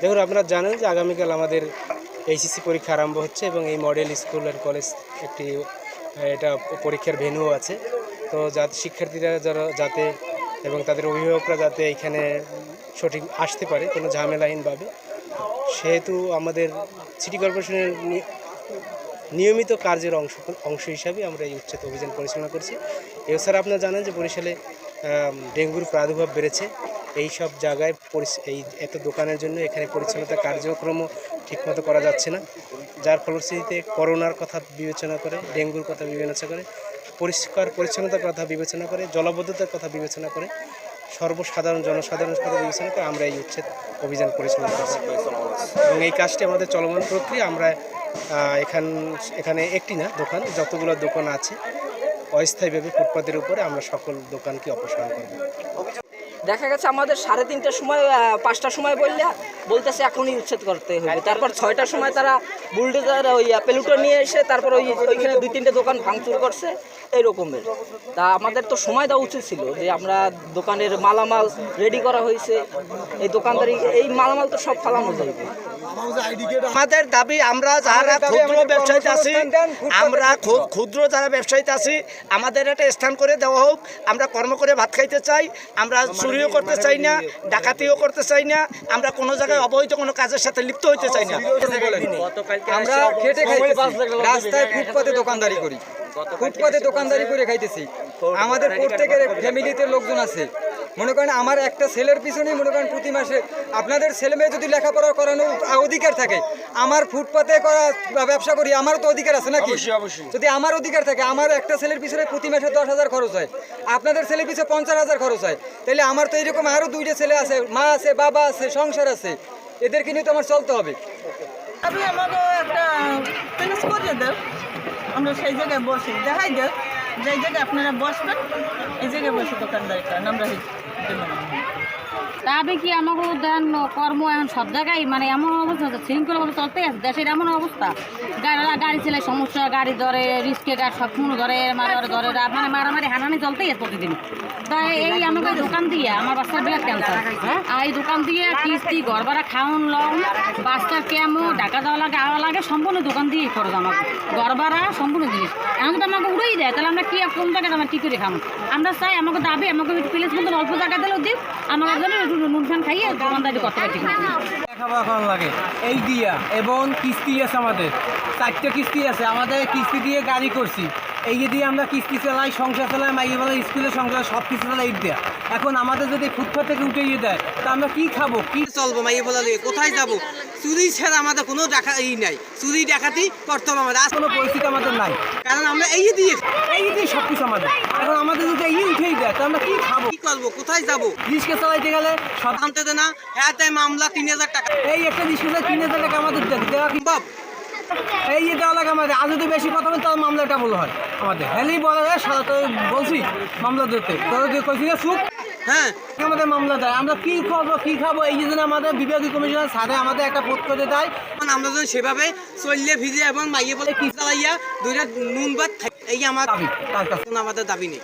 দেখুন, আপনারা জানেন যে আগামীকাল আমাদের এইচএসসি পরীক্ষা আরম্ভ হচ্ছে এবং এই মডেল স্কুল অ্যান্ড কলেজ একটি এটা পরীক্ষার ভেন্যু আছে। তো যাতে শিক্ষার্থীরা যাতে এবং তাদের অভিভাবকরা যাতে এখানে সঠিক আসতে পারে কোনো ঝামেলাহীনভাবে, সেহেতু আমাদের সিটি কর্পোরেশনের নিয়মিত কার্যের অংশ হিসাবে আমরা এই উচ্ছেদ অভিযান পরিচালনা করছি। এছাড়া আপনারা জানেন যে বরিশালে ডেঙ্গুর প্রাদুর্ভাব বেড়েছে। এই সব জায়গায় এই এত দোকানের জন্য এখানে পরিচ্ছন্নতা কার্যক্রমও ঠিকমতো করা যাচ্ছে না, যার ফলশ্রুতিতে করোনার কথা বিবেচনা করে, ডেঙ্গুর কথা বিবেচনা করে, পরিষ্কার পরিচ্ছন্নতার কথা বিবেচনা করে, জলাবদ্ধতার কথা বিবেচনা করে, জনসাধারণের কথা বিবেচনা করে আমরা এই উচ্ছেদ অভিযান পরিচালনা করছি এবং এই কাজটি আমাদের চলমান প্রক্রিয়া। আমরা এখানে একটি না দোকান, যতগুলো দোকান আছে অস্থায়ীভাবে ফুটপাতের উপরে আমরা সকল দোকানকে অপসারণ করব। দেখা গেছে আমাদের 3:30টার সময় 5টার সময় বলতেছে এখনই উচ্ছেদ করতে হবে, তারপর 6টার সময় তারা বুলডোজার ওই পেলুটো নিয়ে এসে তারপর ওইখানে 2-3টে দোকান ভাঙচুর করছে এই রকমের। তা আমাদের তো সময় দেওয়া উচিত ছিল যে আমরা দোকানের মালামাল রেডি করা হয়েছে, এই দোকানদারি এই মালামাল তো সব ফালানো যাবে। আমাদের দাবি, আমরা যারা ক্ষুদ্র ব্যবসায়ী আছি, যারা ব্যবসায়ী আছি, আমাদের একটা স্থান করে দেওয়া হোক। আমরা কর্ম করে ভাত খাইতে চাই, আমরা চুরিও করতে চাই না, ডাকাতিও করতে চাই না, আমরা কোনো জায়গায় অবৈধ কোনো কাজের সাথে লিপ্ত হইতে চাই না। আমরা খেটে খাইতেছি, রাস্তায় ফুটপাতে দোকানদারি করি, ফুটপাতে দোকানদারি করে খাইতেছি। আমাদের প্রত্যেকের ফ্যামিলিতে লোকজন আছে। মনে করেন আমার একটা ছেলের পিছনেই মনে করেন প্রতি মাসে, আপনাদের ছেলে মেয়ে যদি লেখাপড়া করানোর অধিকার থাকে, আমার ফুটপাতে করা ব্যবসা করি, আমারও তো অধিকার আছে নাকি? যদি আমার অধিকার থাকে, আমার একটা ছেলের পিছনে প্রতি মাসে 10,000 খরচ হয়, আপনাদের ছেলের পিছনে 50,000 খরচ হয়, তাহলে আমার তো এরকম আরও 2টা ছেলে আছে, মা আছে, বাবা আছে, সংসার আছে, এদেরকে নিয়ে তো আমার চলতে হবে। আপনি আমাকে একটা প্লেস করে দেন, আমরা সেই জায়গায় বসি, দেখাই দেন যে জায়গায় আপনারা বসবেন, এই জায়গায় বসে দোকানদারি করেন। আমরা তবে কি আমাকে দেন কর্ম এখন সব জায়গায় মানে এমন অবস্থা শৃঙ্খলাভাবে চলতেই আছে দেশের এমন অবস্থা। গাড়ি ছেলে সমস্যা, গাড়ি ধরে, রিস্কে গাড়ি সব কোনো ধরে, ধরে মানে মারামারি হানানি চলতেই আছে প্রতিদিন। তাই এই আমাকে দোকান দিয়ে আমার বাচ্চার ব্লাড ক্যান্সার, আর এই দোকান দিয়ে কিস্তি, ঘর ভাড়া, খাওয়ান, লং, বাচ্চার কেমো, ঢাকা দেওয়া লাগে, আওয়া লাগে, সম্পূর্ণ দোকান দিয়েই খরচ আমাকে, ঘর ভাড়া সম্পূর্ণ জিনিস। এখন তো আমাকে উড়েই দেয়, তাহলে আমরা কি কোন জায়গায় আমরা কী করে খাবো? আমরা চাই আমাকে দাবি, আমাকে প্লেস মতন অল্প জায়গা দিলেও দিই, আমাকে জন্য নুন ফান খাইয়ে দোকানদারি করতে পারি। লেখাপড়া করানো লাগে এই দিয়া, এবং কিস্তি আছে আমাদের 4টে কিস্তি আছে, আমাদের কিস্তি দিয়ে গাড়ি করছি, এই দিয়ে আমরা কিস্তি চালাই, সংসার চালাই, মাইয়ে বলা স্কুলের সংসার সব কিছু চালাই এই দেয়া। এখন আমাদের যদি ফুটপাথ থেকে উঠে দেয় তা আমরা কি খাবো, কি চলবো? মাইয়ে বলা দিয়ে কোথায় যাবো? চুরি ছাড়া আমাদের কোনো নাই, চুরি ডাকাতি করতে হবে আমাদের, কোনো পরিস্থিতি আমাদের নাই, কারণ আমরা এই দিয়ে সব কিছু আমাদের। এখন আমাদের যদি এই উঠেই দেয় তা আমরা কি খাবো, কি করবো, কোথায় যাবো? রিস্কে চালাইতে গেলে সব আনতে দেয় না, হ্যাঁ তাই মামলা 3,000 টাকা, এই একটা রিস্কে 3,000 টাকা আমাদের দেওয়া কিংবা এই দেওয়া লাগে আমাদের। আর যদি বেশি কথা বলে তাহলে মামলাটা বলা হয় আমাদের, হেলেই বলা যায় সারা তো বলছি মামলা দিতে, তোর কইছি না সুখ, হ্যাঁ আমাদের মামলা দেয়। আমরা কি করবো, কি খাবো? এই জন্য আমাদের বিভাগীয় কমিশনার স্যারে আমাদের একটা পোস্ট করে দেয়, আমরা যেন সেভাবে চললে ভিজে এবং মাইয়ে বলে কি চালাইয়া 2টা নুন ভাত খাই, এই আমার দাবি, তার কাছে আমাদের দাবি নেই।